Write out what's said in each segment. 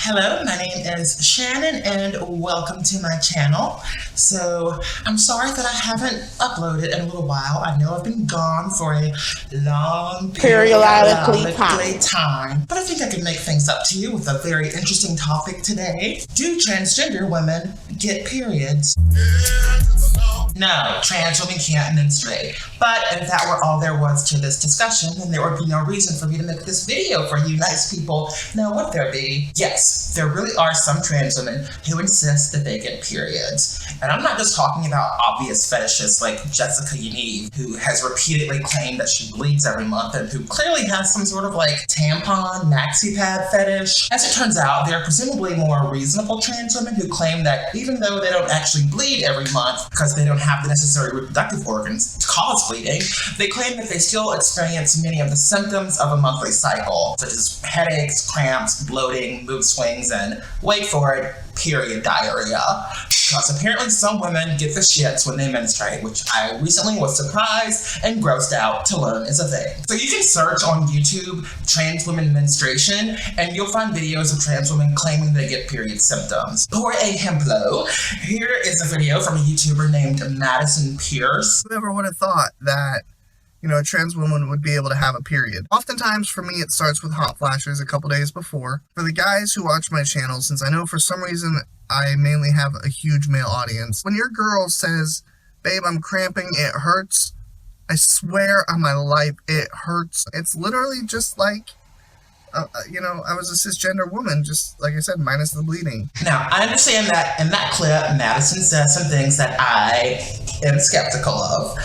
Hello, my name is Shannon and welcome to my channel. So I'm sorry that I haven't uploaded in a little while. I know I've been gone for a long Periodically time, but I think I can make things up to you with a very interesting topic today. Do transgender women get periods? No, trans women can't menstruate. But if that were all there was to this discussion, then there would be no reason for me to make this video for you nice people. Now, would there be? Yes, there really are some trans women who insist that they get periods. And I'm not just talking about obvious fetishists like Jessica Yaniv, who has repeatedly claimed that she bleeds every month and who clearly has some sort of like tampon, maxi pad fetish. As it turns out, there are presumably more reasonable trans women who claim that even though they don't actually bleed every month because they don't have the necessary reproductive organs to cause bleeding, they claim that they still experience many of the symptoms of a monthly cycle, such as headaches, cramps, bloating, mood swings, and, wait for it, period diarrhea. Because apparently some women get the shits when they menstruate, which I recently was surprised and grossed out to learn is a thing. So you can search on YouTube trans women menstruation and you'll find videos of trans women claiming they get period symptoms. Por ejemplo, here is a video from a YouTuber named Madison Pierce. Whoever would have thought that a trans woman would be able to have a period. Oftentimes for me it starts with hot flashes a couple days before. For the guys who watch my channel, since I know for some reason I mainly have a huge male audience, when your girl says, "Babe, I'm cramping, it hurts," I swear on my life it hurts. It's literally just like I was a cisgender woman, just like I said, minus the bleeding. Now, I understand that in that clip, Madison says some things that I am skeptical of.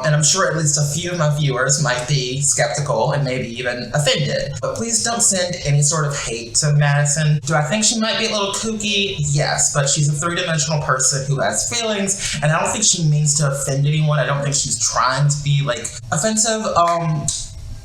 And I'm sure at least a few of my viewers might be skeptical and maybe even offended. But please don't send any sort of hate to Madison. Do I think she might be a little kooky? Yes, but she's a three-dimensional person who has feelings, and I don't think she means to offend anyone. I don't think she's trying to be, offensive.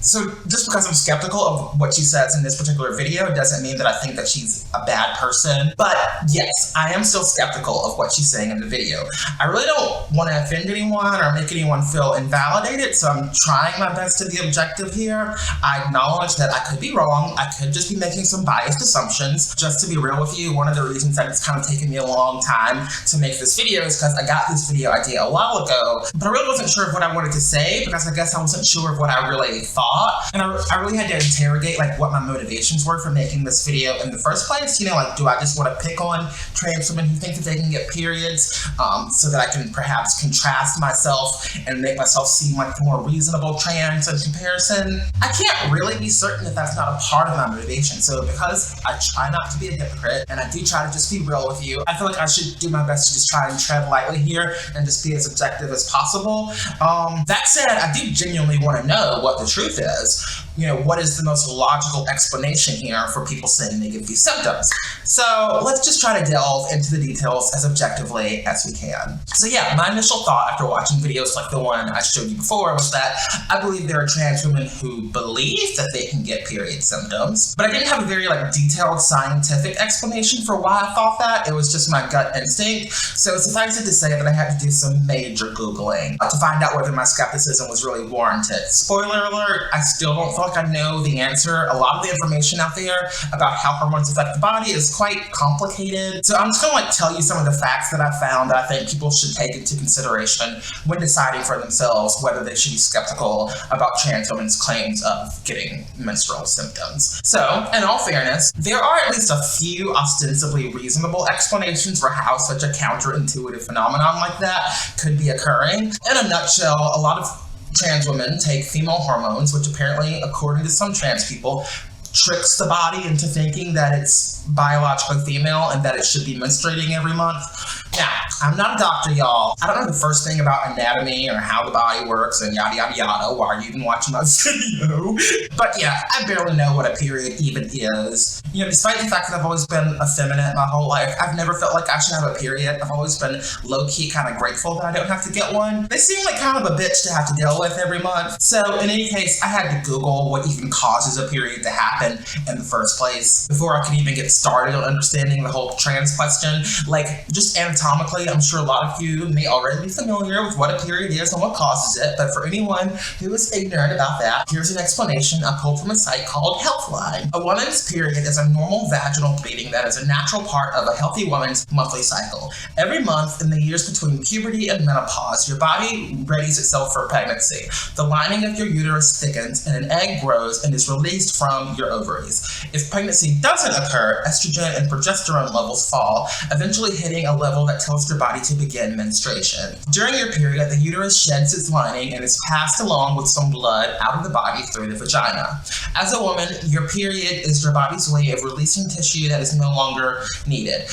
So just because I'm skeptical of what she says in this particular video doesn't mean that I think that she's a bad person. But yes, I am still skeptical of what she's saying in the video. I really don't want to offend anyone or make anyone feel invalidated, so I'm trying my best to be objective here. I acknowledge that I could be wrong. I could just be making some biased assumptions. Just to be real with you, one of the reasons that it's kind of taken me a long time to make this video is because I got this video idea a while ago, but I really wasn't sure of what I wanted to say because I guess I wasn't sure of what I really thought. And I really had to interrogate what my motivations were for making this video in the first place. Do I just want to pick on trans women who think that they can get periods so that I can perhaps contrast myself and make myself seem like the more reasonable trans in comparison? I can't really be certain that that's not a part of my motivation. So because I try not to be a hypocrite and I do try to just be real with you, I feel like I should do my best to just try and tread lightly here and just be as objective as possible. That said, I do genuinely want to know what the truth is. What is the most logical explanation here for people saying they get these symptoms? So let's just try to delve into the details as objectively as we can. So yeah, my initial thought after watching videos like the one I showed you before was that I believe there are trans women who believe that they can get period symptoms, but I didn't have a very detailed scientific explanation for why I thought that. It was just my gut instinct. So suffice it to say that I had to do some major Googling to find out whether my skepticism was really warranted. Spoiler alert, I still don't feel like I know the answer. A lot of the information out there about how hormones affect the body is quite complicated. So I'm just going to tell you some of the facts that I found that I think people should take into consideration when deciding for themselves whether they should be skeptical about trans women's claims of getting menstrual symptoms. So, in all fairness, there are at least a few ostensibly reasonable explanations for how such a counterintuitive phenomenon like that could be occurring. In a nutshell, a lot of trans women take female hormones, which apparently, according to some trans people, tricks the body into thinking that it's biologically female and that it should be menstruating every month. Now, I'm not a doctor, y'all. I don't know the first thing about anatomy or how the body works and yada yada yada. Why are you even watching my video? But yeah, I barely know what a period even is. Despite the fact that I've always been effeminate my whole life, I've never felt like I should have a period. I've always been low-key kind of grateful that I don't have to get one. They seem like kind of a bitch to have to deal with every month. So in any case, I had to Google what even causes a period to happen in the first place before I could even get started on understanding the whole trans question. Just anatomically anatomically, I'm sure a lot of you may already be familiar with what a period is and what causes it, but for anyone who is ignorant about that, here's an explanation I pulled from a site called Healthline. A woman's period is a normal vaginal bleeding that is a natural part of a healthy woman's monthly cycle. Every month in the years between puberty and menopause, your body readies itself for pregnancy. The lining of your uterus thickens and an egg grows and is released from your ovaries. If pregnancy doesn't occur, estrogen and progesterone levels fall, eventually hitting a level that tells your body to begin menstruation. During your period, the uterus sheds its lining and is passed along with some blood out of the body through the vagina. As a woman, your period is your body's way of releasing tissue that is no longer needed.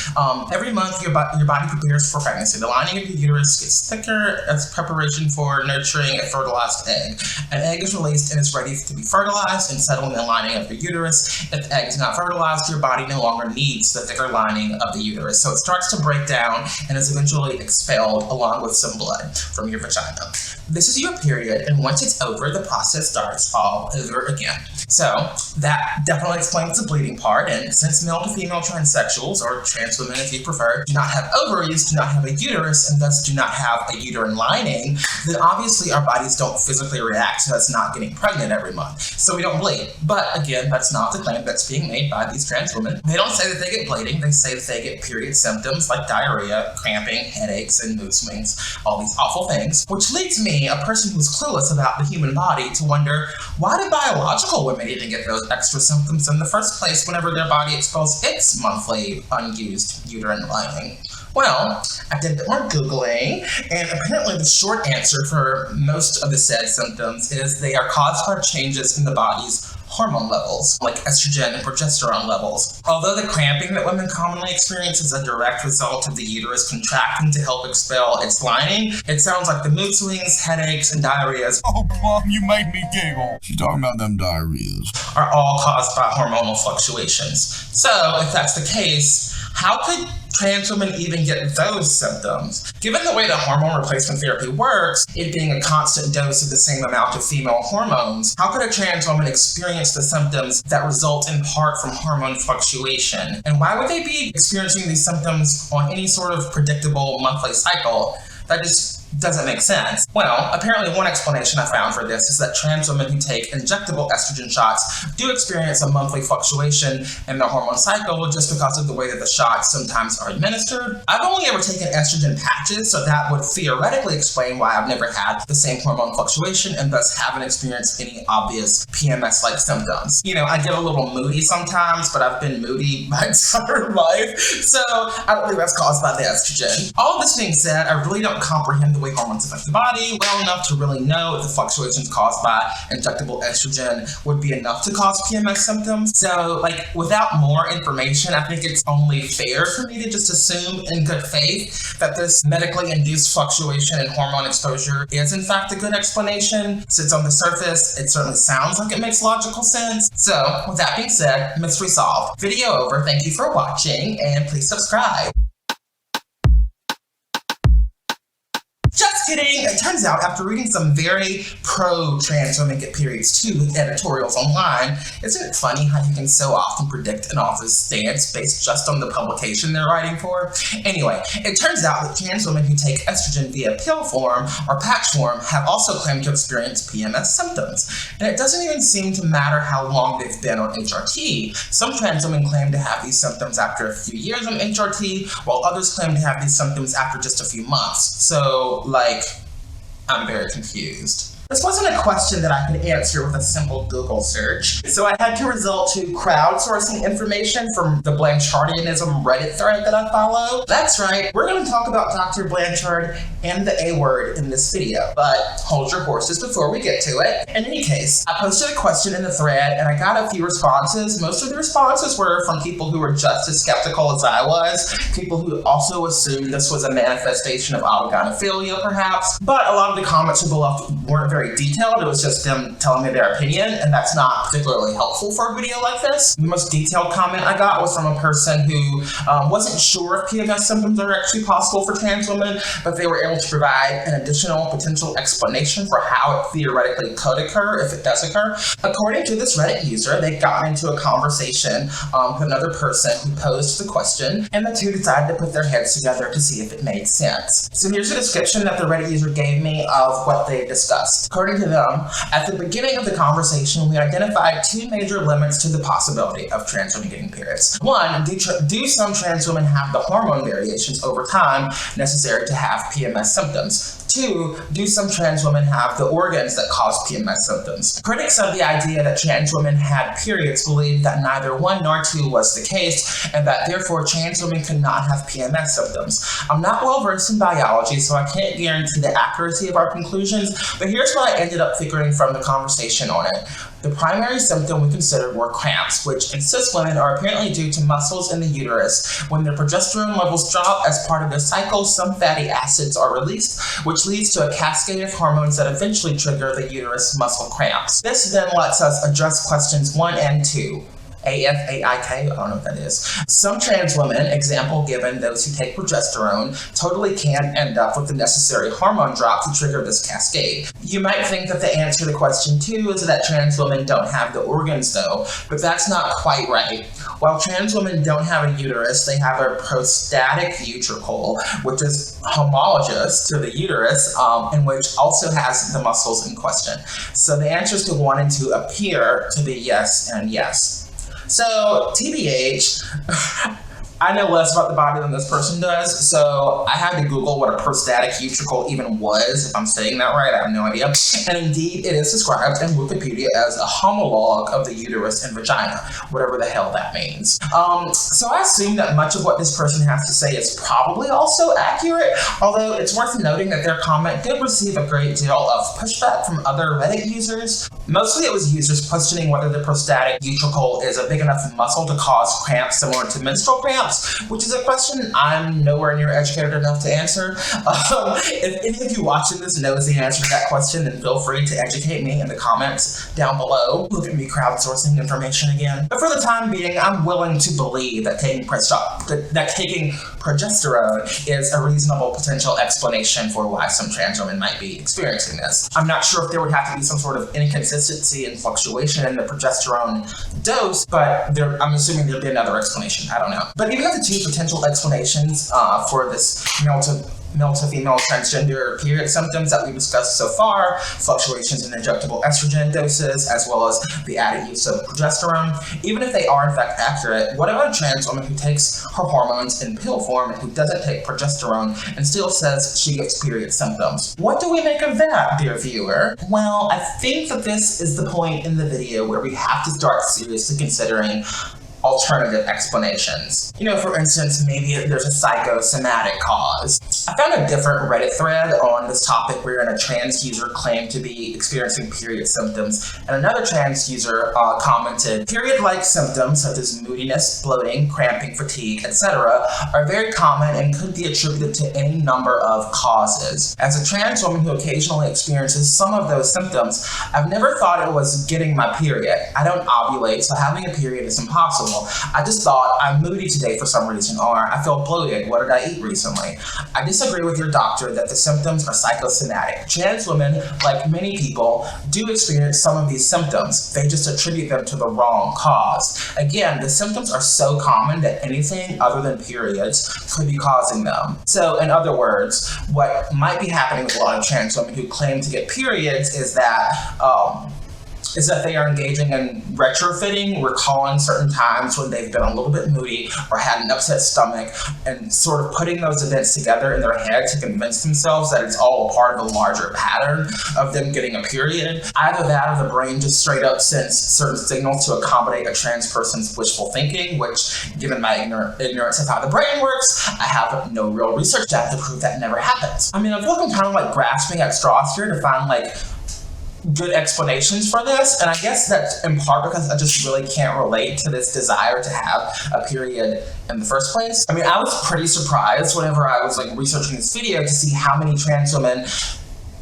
Every month, your body prepares for pregnancy. The lining of your uterus gets thicker as preparation for nurturing a fertilized egg. An egg is released and is ready to be fertilized and settle in the lining of your uterus. If the egg is not fertilized, your body no longer needs the thicker lining of the uterus. So it starts to break down and is eventually expelled along with some blood from your vagina. This is your period, and once it's over, the process starts all over again. So that definitely explains the bleeding part, and since male to female transsexuals, or trans women if you prefer, do not have ovaries, do not have a uterus, and thus do not have a uterine lining, then obviously our bodies don't physically react to us not getting pregnant every month. So we don't bleed. But again, that's not the claim that's being made by these trans women. They don't say that they get bleeding, they say that they get period symptoms like diarrhea, cramping, headaches, and mood swings, all these awful things, which leads me, a person who's clueless about the human body, to wonder, why do biological women even get those extra symptoms in the first place whenever their body expels its monthly unused uterine lining? Well, I did a bit more Googling, and apparently the short answer for most of the said symptoms is they are caused by changes in the body's hormone levels, like estrogen and progesterone levels. Although the cramping that women commonly experience is a direct result of the uterus contracting to help expel its lining, it sounds like the mood swings, headaches, and diarrheas, oh, Mom, you made me giggle. She's talking about them diarrheas. Are all caused by hormonal fluctuations. So, if that's the case, how could trans women even get those symptoms? Given the way that hormone replacement therapy works, it being a constant dose of the same amount of female hormones, how could a trans woman experience the symptoms that result in part from hormone fluctuation? And why would they be experiencing these symptoms on any sort of predictable monthly cycle? That just doesn't make sense. Well, apparently one explanation I found for this is that trans women who take injectable estrogen shots do experience a monthly fluctuation in their hormone cycle just because of the way that the shots sometimes are administered. I've only ever taken estrogen patches, so that would theoretically explain why I've never had the same hormone fluctuation and thus haven't experienced any obvious PMS-like symptoms. You know, I get a little moody sometimes, but I've been moody my entire life, so I don't think that's caused by the estrogen. All of this being said, I really don't comprehend the way hormones affect the body well enough to really know if the fluctuations caused by injectable estrogen would be enough to cause PMS symptoms. So, like, without more information, I think it's only fair for me to just assume in good faith that this medically induced fluctuation in hormone exposure is in fact a good explanation, since on the surface, it certainly sounds like it makes logical sense. So, with that being said, mystery solved. Video over, thank you for watching, and please subscribe. Just kidding! It turns out, after reading some very pro-trans women get periods too editorials online, isn't it funny how you can so often predict an author's stance based just on the publication they're writing for? Anyway, it turns out that trans women who take estrogen via pill form or patch form have also claimed to experience PMS symptoms. And it doesn't even seem to matter how long they've been on HRT. Some trans women claim to have these symptoms after a few years on HRT, while others claim to have these symptoms after just a few months. So, like, I'm very confused. This wasn't a question that I could answer with a simple Google search, so I had to resort to crowdsourcing information from the Blanchardism Reddit thread that I follow. That's right, we're going to talk about Dr. Blanchard and the A word in this video, but hold your horses before we get to it. In any case, I posted a question in the thread and I got a few responses. Most of the responses were from people who were just as skeptical as I was, people who also assumed this was a manifestation of autogynephilia perhaps, but a lot of the comments who below weren't very very detailed. It was just them telling me their opinion, and that's not particularly helpful for a video like this. The most detailed comment I got was from a person who wasn't sure if PMS symptoms are actually possible for trans women, but they were able to provide an additional potential explanation for how it theoretically could occur if it does occur. According to this Reddit user, they got into a conversation with another person who posed the question, and the two decided to put their heads together to see if it made sense. So here's a description that the Reddit user gave me of what they discussed. According to them, at the beginning of the conversation, we identified two major limits to the possibility of trans women getting periods. One, do some trans women have the hormone variations over time necessary to have PMS symptoms? Two, do some trans women have the organs that cause PMS symptoms? Critics of the idea that trans women had periods believed that neither one nor two was the case, and that therefore trans women could not have PMS symptoms. I'm not well versed in biology, so I can't guarantee the accuracy of our conclusions, but here's what I ended up figuring from the conversation on it. The primary symptom we considered were cramps, which in cis women are apparently due to muscles in the uterus. When their progesterone levels drop as part of their cycle, some fatty acids are released, which leads to a cascade of hormones that eventually trigger the uterus muscle cramps. This then lets us address questions 1 and 2. AFAIK, I don't know what that is. Some trans women, example given those who take progesterone, totally can end up with the necessary hormone drop to trigger this cascade. You might think that the answer to question 2 is that trans women don't have the organs though, but that's not quite right. While trans women don't have a uterus, they have a prostatic ventricle, which is homologous to the uterus, and which also has the muscles in question. So the answers to 1 and 2 appear to be yes and yes. So, TBH, I know less about the body than this person does, so I had to Google what a prostatic ventricle even was, if I'm saying that right, I have no idea. And indeed, it is described in Wikipedia as a homologue of the uterus and vagina, whatever the hell that means. So I assume that much of what this person has to say is probably also accurate, although it's worth noting that their comment did receive a great deal of pushback from other Reddit users. Mostly it was users questioning whether the prostatic ventricle is a big enough muscle to cause cramps similar to menstrual cramps, which is a question I'm nowhere near educated enough to answer. If any of you watching this knows the answer to that question, then feel free to educate me in the comments down below. Look at me crowdsourcing information again. But for the time being, I'm willing to believe that taking progesterone is a reasonable potential explanation for why some trans women might be experiencing this. I'm not sure if there would have to be some sort of inconsistency and fluctuation in the progesterone dose, but I'm assuming there'd be another explanation. I don't know. But even if the two potential explanations for this male to female transgender period symptoms that we discussed so far, fluctuations in injectable estrogen doses, as well as the added use of progesterone, even if they are in fact accurate, what about a trans woman who takes her hormones in pill form and who doesn't take progesterone and still says she gets period symptoms? What do we make of that, dear viewer? Well, I think that this is the point in the video where we have to start seriously considering alternative explanations. You know, for instance, maybe there's a psychosomatic cause. I found a different Reddit thread on this topic wherein a trans user claimed to be experiencing period symptoms, and another trans user commented, period-like symptoms such as moodiness, bloating, cramping, fatigue, etc. are very common and could be attributed to any number of causes. As a trans woman who occasionally experiences some of those symptoms, I've never thought it was getting my period. I don't ovulate, so having a period is impossible. I just thought I'm moody today for some reason, or I feel bloated. What did I eat recently? I disagree with your doctor that the symptoms are psychosomatic. Trans women, like many people, do experience some of these symptoms. They just attribute them to the wrong cause. Again, the symptoms are so common that anything other than periods could be causing them. So, in other words, what might be happening with a lot of trans women who claim to get periods is that they are engaging in retrofitting, recalling certain times when they've been a little bit moody or had an upset stomach, and sort of putting those events together in their head to convince themselves that it's all a part of a larger pattern of them getting a period. Either that or the brain just straight up sends certain signals to accommodate a trans person's wishful thinking, which, given my ignorance of how the brain works, I have no real research data to prove that never happens. I mean, I feel like I'm kind of like grasping at straws here to find like good explanations for this, and I guess that's in part because I just really can't relate to this desire to have a period in the first place. I mean, I was pretty surprised whenever I was like researching this video to see how many trans women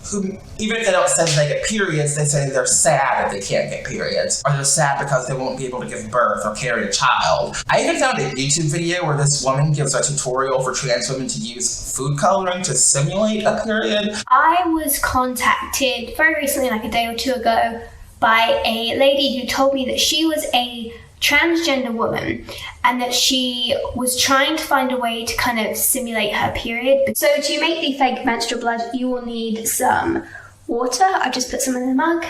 who, even if they don't say they get periods, they say they're sad that they can't get periods, or they're sad because they won't be able to give birth or carry a child. I even found a YouTube video where this woman gives a tutorial for trans women to use food coloring to simulate a period. I was contacted very recently, like a day or two ago, by a lady who told me that she was a transgender woman and that she was trying to find a way to kind of simulate her period. So to make the fake menstrual blood, you will need some water. I've just put some in the mug.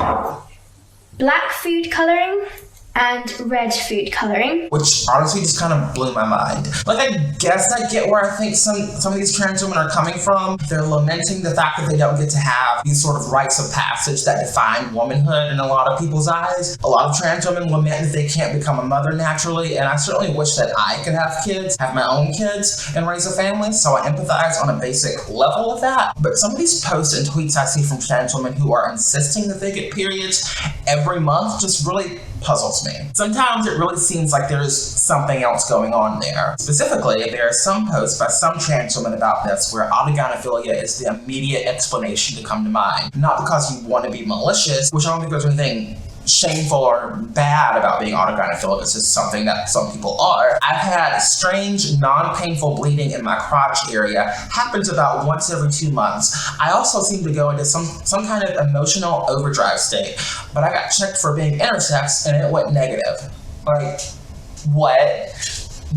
Black food colouring and red food colouring. Which honestly just kind of blew my mind. Like, I guess I get where I think some of these trans women are coming from. They're lamenting the fact that they don't get to have these sort of rites of passage that define womanhood in a lot of people's eyes. A lot of trans women lament that they can't become a mother naturally, and I certainly wish that I could have kids, have my own kids, and raise a family, so I empathize on a basic level with that. But some of these posts and tweets I see from trans women who are insisting that they get periods every month just really puzzles me. Sometimes it really seems like there's something else going on there. Specifically, there are some posts by some trans women about this where autogynephilia is the immediate explanation to come to mind. Not because you want to be malicious, which I don't think there's anything shameful or bad about being autogynephilic. It's just something that some people are. I've had strange, non-painful bleeding in my crotch area. Happens about once every 2 months. I also seem to go into some kind of emotional overdrive state, but I got checked for being intersex and it went negative. Like,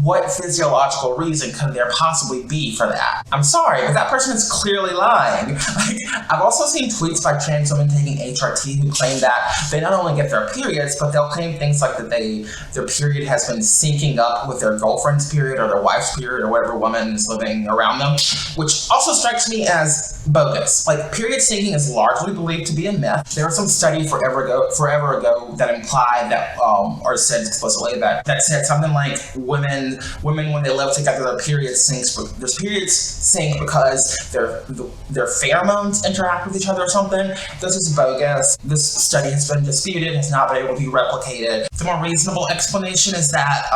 what physiological reason could there possibly be for that? I'm sorry, but that person is clearly lying. I've also seen tweets by trans women taking HRT who claim that they not only get their periods, but they'll claim things like that their period has been syncing up with their girlfriend's period or their wife's period or whatever woman is living around them, which also strikes me as bogus. Like, period syncing is largely believed to be a myth. There was some study forever ago that implied that, or said explicitly that said something like women when they live together, their periods sync because their pheromones interact with each other or something. This is bogus. This study has been disputed, has not been able to be replicated. The more reasonable explanation is that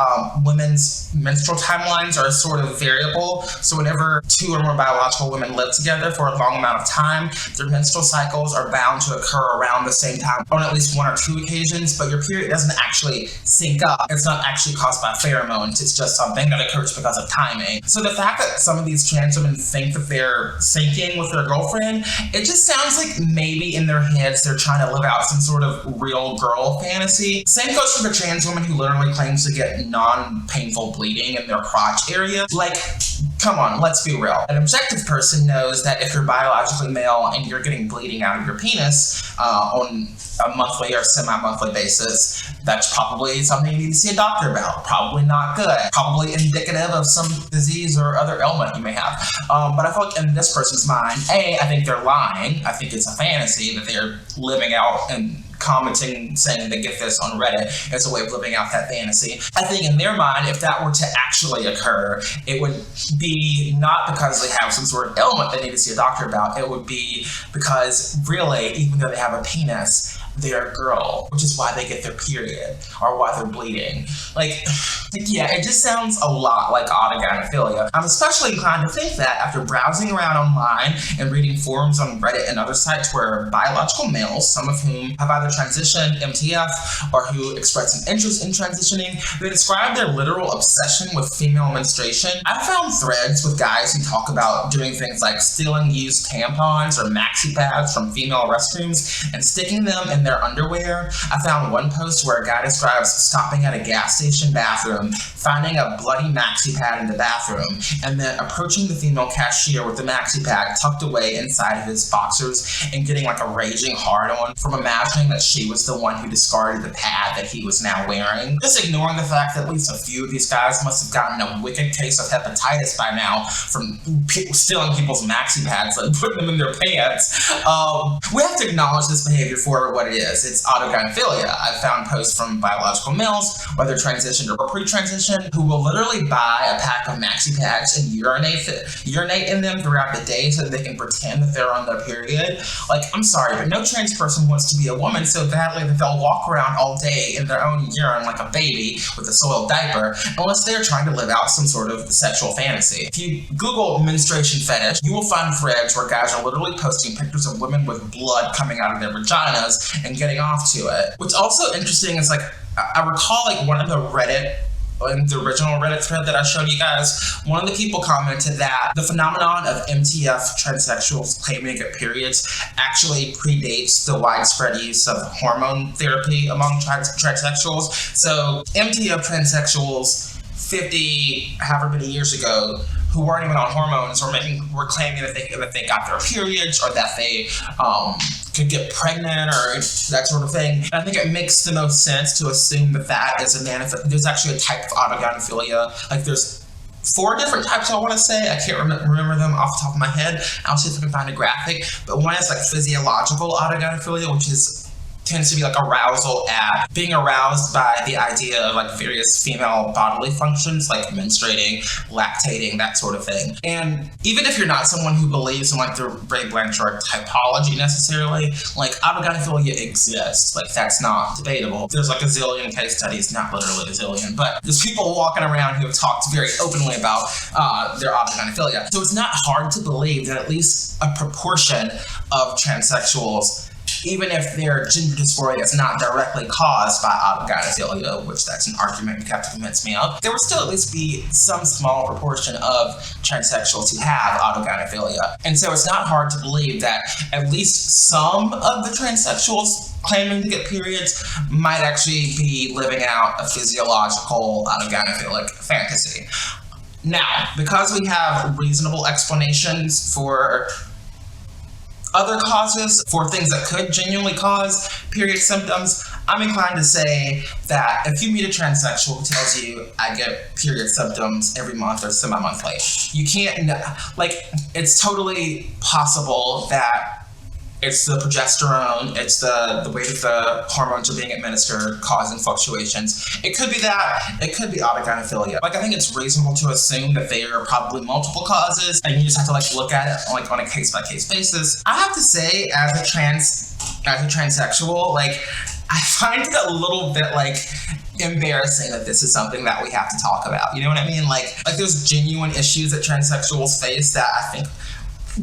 women's menstrual timelines are sort of variable. So whenever two or more biological women live together for a long amount of time, their menstrual cycles are bound to occur around the same time on at least one or two occasions, but your period doesn't actually sync up. It's not actually caused by pheromones. It's just something that occurs because of timing. So the fact that some of these trans women think that they're syncing with their girlfriend, it just sounds like maybe in their heads they're trying to live out some sort of real girl fantasy. Same goes for the trans woman who literally claims to get non-painful bleeding in their crotch area. Like, come on, let's be real. An objective person knows that if you're biologically male and you're getting bleeding out of your penis on a monthly or semi-monthly basis, that's probably something you need to see a doctor about. Probably not good. Probably indicative of some disease or other ailment you may have. But I feel like in this person's mind, I think they're lying. I think it's a fantasy that they're living out and commenting, saying they get this on Reddit as a way of living out that fantasy. I think in their mind, if that were to actually occur, it would be not because they have some sort of ailment they need to see a doctor about. It would be because really, even though they have a penis, they're a girl, which is why they get their period or why they're bleeding. Yeah, it just sounds a lot like autogynephilia. I'm especially inclined to think that after browsing around online and reading forums on Reddit and other sites where biological males, some of whom have either transitioned, MTF, or who express an interest in transitioning, they describe their literal obsession with female menstruation. I found threads with guys who talk about doing things like stealing used tampons or maxi pads from female restrooms and sticking them in their underwear. I found one post where a guy describes stopping at a gas station bathroom, finding a bloody maxi pad in the bathroom, and then approaching the female cashier with the maxi pad tucked away inside of his boxers and getting like a raging hard-on from imagining that she was the one who discarded the pad that he was now wearing. Just ignoring the fact that at least a few of these guys must have gotten a wicked case of hepatitis by now from stealing people's maxi pads and putting them in their pants. We have to acknowledge this behavior for what it is. It's autogynephilia. I've found posts from biological males, whether transitioned or pre-transition, who will literally buy a pack of maxi pads and urinate in them throughout the day so that they can pretend that they're on their period. Like, I'm sorry, but no trans person wants to be a woman so badly that they'll walk around all day in their own urine like a baby with a soiled diaper, unless they're trying to live out some sort of sexual fantasy. If you Google menstruation fetish, you will find threads where guys are literally posting pictures of women with blood coming out of their vaginas and getting off to it. What's also interesting is, like, I recall, like, one of the original Reddit thread that I showed you guys, one of the people commented that the phenomenon of MTF transsexuals claiming to get periods actually predates the widespread use of hormone therapy among transsexuals. So MTF transsexuals 50, however many years ago, who weren't even on hormones were claiming that they got their periods, or that they could get pregnant, or that sort of thing. And I think it makes the most sense to assume that is a manifest. There's actually a type of autogynephilia. Like, there's 4 different types, I want to say. I can't remember them off the top of my head. I'll see if I can find a graphic. But one is like physiological autogynephilia, which tends to be like arousal at being aroused by the idea of like various female bodily functions, like menstruating, lactating, that sort of thing. And even if you're not someone who believes in like the Ray Blanchard typology necessarily, like autogynephilia exists. Like, that's not debatable. There's like a zillion case studies, not literally a zillion, but there's people walking around who have talked very openly about their autogynephilia. So it's not hard to believe that at least a proportion of transsexuals, even if their gender dysphoria is not directly caused by autogynephilia, which that's an argument you have to convince me of, there would still at least be some small proportion of transsexuals who have autogynephilia. And so it's not hard to believe that at least some of the transsexuals claiming to get periods might actually be living out a physiological autogynephilic fantasy. Now, because we have reasonable explanations for other causes, for things that could genuinely cause period symptoms, I'm inclined to say that if you meet a transsexual who tells you, I get period symptoms every month or semi-monthly, you can't, like, it's totally possible that it's the progesterone, it's the way that the hormones are being administered causing fluctuations. It could be that, it could be autogynephilia. Like, I think it's reasonable to assume that there are probably multiple causes, and you just have to like look at it like on a case-by-case basis. I have to say, as a transsexual, like, I find it a little bit like embarrassing that this is something that we have to talk about. You know what I mean? Like there's genuine issues that transsexuals face that I think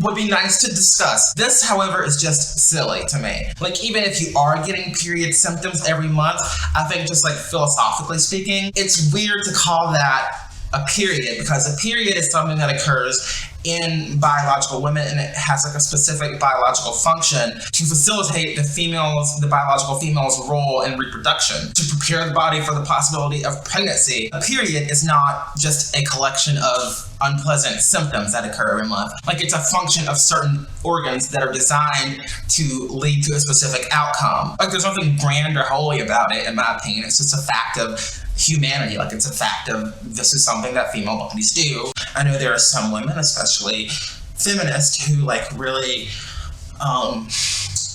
would be nice to discuss. This, however, is just silly to me. Like, even if you are getting period symptoms every month, I think just like philosophically speaking, it's weird to call that a period, because a period is something that occurs in biological women, and it has like a specific biological function to facilitate the biological female's role in reproduction, to prepare the body for the possibility of pregnancy. A period is not just a collection of unpleasant symptoms that occur every month. Like, it's a function of certain organs that are designed to lead to a specific outcome. Like, there's nothing grand or holy about it, in my opinion. It's just a fact of humanity. Like, it's a fact of this is something that female bodies do. I know there are some women, especially feminists, who like really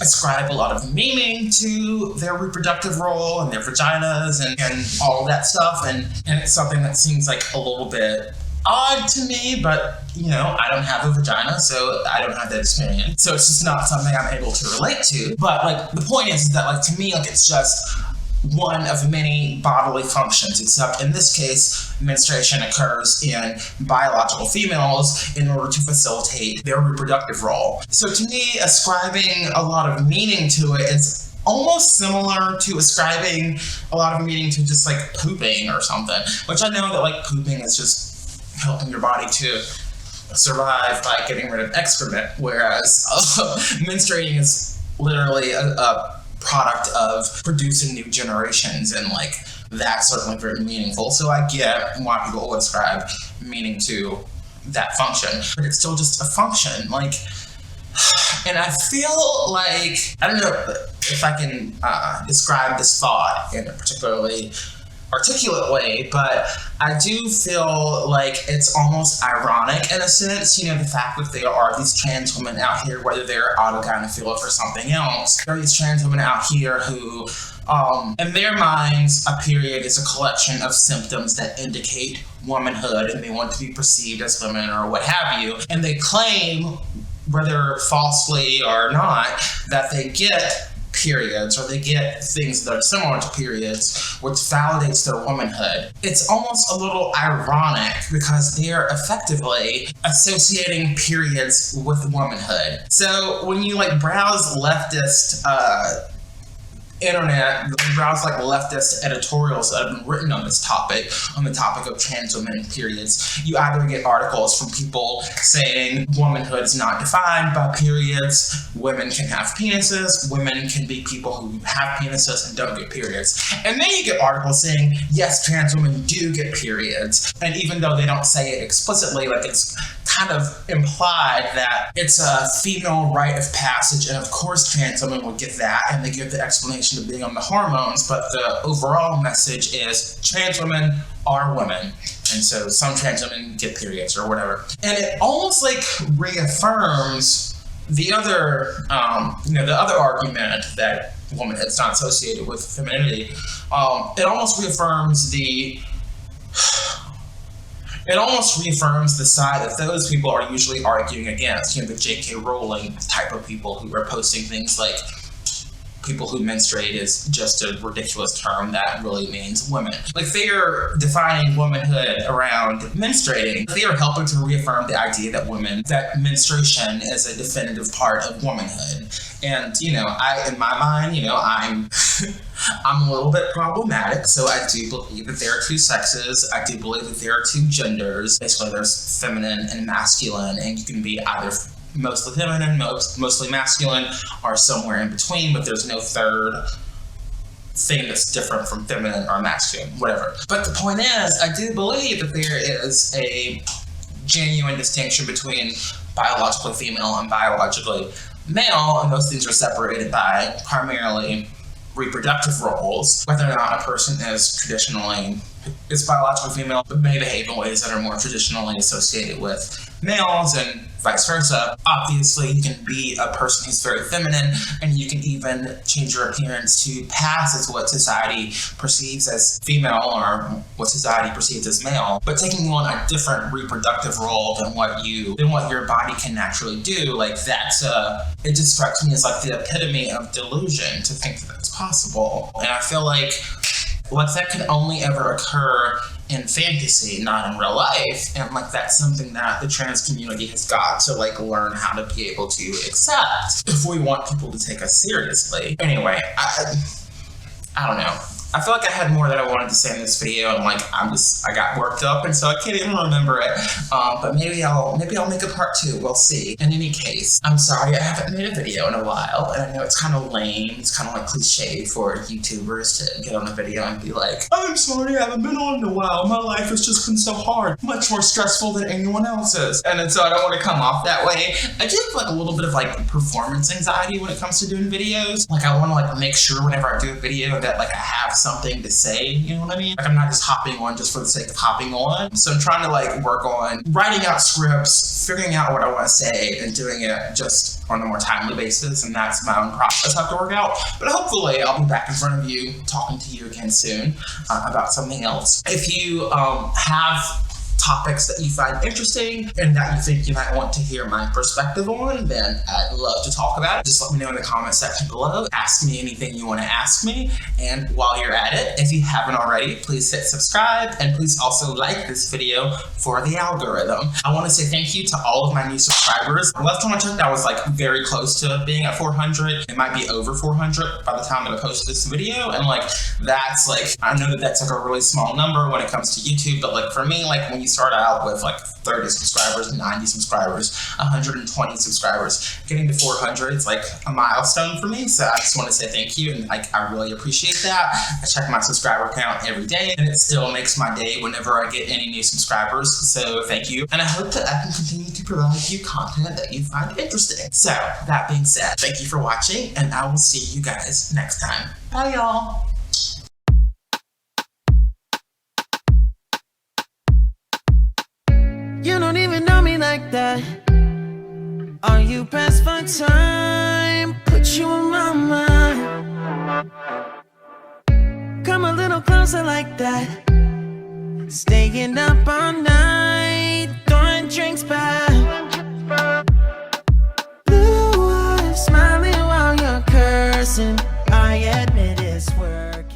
ascribe a lot of meaning to their reproductive role and their vaginas and all of that stuff, and it's something that seems like a little bit odd to me, but you know, I don't have a vagina, so I don't have that experience, so it's just not something I'm able to relate to. But like, the point is that, like, to me, like, it's just one of many bodily functions, except in this case, menstruation occurs in biological females in order to facilitate their reproductive role. So to me, ascribing a lot of meaning to it is almost similar to ascribing a lot of meaning to just like pooping or something, which I know that like pooping is just helping your body to survive by getting rid of excrement, whereas menstruating is literally a product of producing new generations, and like that's certainly very meaningful. So I get why people would ascribe meaning to that function, but it's still just a function. Like, and I feel like, I don't know if I can describe this thought in a particularly articulate way, but I do feel like it's almost ironic in a sense, you know, the fact that there are these trans women out here, whether they're autogynephilic or something else, there are these trans women out here who, in their minds, a period is a collection of symptoms that indicate womanhood, and they want to be perceived as women or what have you, and they claim, whether falsely or not, that they get periods, or they get things that are similar to periods, which validates their womanhood. It's almost a little ironic because they're effectively associating periods with womanhood. So when you like browse leftist internet, browse like leftist editorials that have been written on this topic, on the topic of trans women periods, you either get articles from people saying womanhood is not defined by periods, women can have penises, women can be people who have penises and don't get periods. And then you get articles saying, yes, trans women do get periods. And even though they don't say it explicitly, like it's kind of implied that it's a female rite of passage, and of course trans women would get that, and they give the explanation of being on the hormones, but the overall message is trans women are women, and so some trans women get periods or whatever. And it almost like reaffirms the other, the other argument that womanhood's not associated with femininity. It almost reaffirms the side that those people are usually arguing against, you know, the J.K. Rowling type of people who are posting things like people who menstruate is just a ridiculous term that really means women. Like, they are defining womanhood around menstruating. They are helping to reaffirm the idea that menstruation is a definitive part of womanhood. And, you know, in my mind, you know, I'm a little bit problematic, so I do believe that there are two sexes. I do believe that there are two genders. Basically, there's feminine and masculine, and you can be either mostly feminine, mostly masculine, or somewhere in between, but there's no third thing that's different from feminine or masculine, whatever. But the point is, I do believe that there is a genuine distinction between biologically female and biologically male, and those things are separated by primarily reproductive roles, whether or not a person is biologically female, but may behave in ways that are more traditionally associated with males, and vice versa. Obviously, you can be a person who's very feminine, and you can even change your appearance to pass as what society perceives as female or what society perceives as male, but taking on a different reproductive role than what your body can naturally do. Like, that's it just strikes me as like the epitome of delusion to think that that's possible. And I feel like that can only ever occur in fantasy, not in real life, and like that's something that the trans community has got to like learn how to be able to accept if we want people to take us seriously. Anyway, I don't know. I feel like I had more that I wanted to say in this video, and like I got worked up, and so I can't even remember it. But maybe I'll make a part 2. We'll see. In any case, I'm sorry I haven't made a video in a while, and I know it's kind of lame. It's kind of like cliche for YouTubers to get on a video and be like, "I'm sorry, I haven't been on in a while. My life has just been so hard, much more stressful than anyone else's." And so I don't want to come off that way. I do have like a little bit of like performance anxiety when it comes to doing videos. Like, I want to like make sure whenever I do a video that like I have something to say, you know what I mean? Like, I'm not just hopping on just for the sake of hopping on. So I'm trying to like work on writing out scripts, figuring out what I want to say, and doing it just on a more timely basis, and that's my own process I have to work out. But hopefully I'll be back in front of you, talking to you again soon about something else. If you have topics that you find interesting and that you think you might want to hear my perspective on, then I'd love to talk about it. Just let me know in the comment section below. Ask me anything you want to ask me. And while you're at it, if you haven't already, please hit subscribe, and please also like this video for the algorithm. I want to say thank you to all of my new subscribers. Last time I checked, I was like very close to being at 400. It might be over 400 by the time that I post this video. And like, that's like, I know that that's like a really small number when it comes to YouTube, but like for me, like when you start out with like 30 subscribers, 90 subscribers, 120 subscribers, getting to 400, it's like a milestone for me. So I just want to say thank you, and like I really appreciate that. I check my subscriber count every day, and it still makes my day whenever I get any new subscribers. So thank you, and I hope that I can continue to provide you content that you find interesting. So that being said, thank you for watching, and I will see you guys next time. Bye, y'all. loving on me like that? Are you pressed for time? Put you in my mind. Come a little closer like that. Staying up all night, throwing drinks back. Blue eyes, smiling while you're cursing. I admit it's work.